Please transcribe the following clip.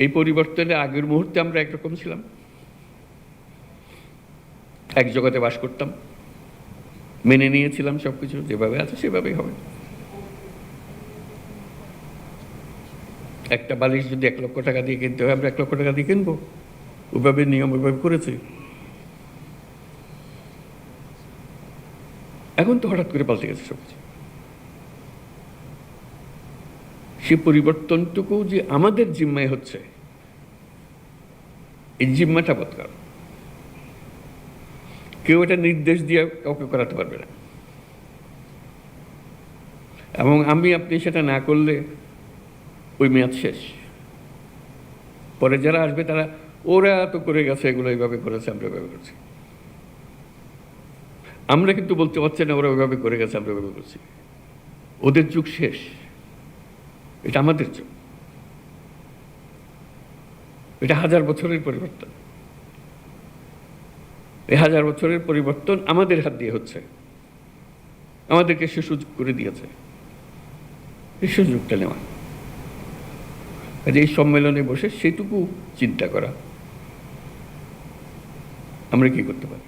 এই পরিবর্তনের আগের মুহূর্তে আমরা একরকম ছিলাম, এক জগতে বাস করতাম, মেনে নিয়েছিলাম সবকিছু যেভাবে আছে সেভাবেই হবে। একটা বালিশ যদি 1 লক্ষ টাকা দিয়ে কিনতে হয়, আমরা 1 লক্ষ টাকা দিয়ে কিনবো? ওইভাবে নিয়ম ওইভাবে করেছি। এখন তো হঠাৎ করে পাল্টে গেছে সবকিছু। সে পরিবর্তনটুকু যে আমাদের জিম্মায় হচ্ছে, এই জিম্মাটা বদকার। কেউ এটা নির্দেশ দিয়ে কাউকে করাতে পারবে না, এবং আপনি সেটা না করলে ওই মেয়াদ শেষ। পরে যারা আসবে তারা ওরা তো করে গেছে, এগুলো এইভাবে করেছে, আমরা এভাবে করছি। আমরা কিন্তু বলতে পারছি না ওরা ওইভাবে করে গেছে, আমরা ওইভাবে করছি। ওদের যুগ শেষ, এটা আমাদের যুগ। এটা 1000 বছরের পরিবর্তন। এই 1000 বছরের পরিবর্তন আমাদের হাত দিয়ে হচ্ছে, আমাদেরকে সে সুযোগ করে দিয়েছে। এই সুযোগটা নেওয়া, এই সম্মেলনে বসে সেটুকু চিন্তা করা আমরা কি করতে পারি।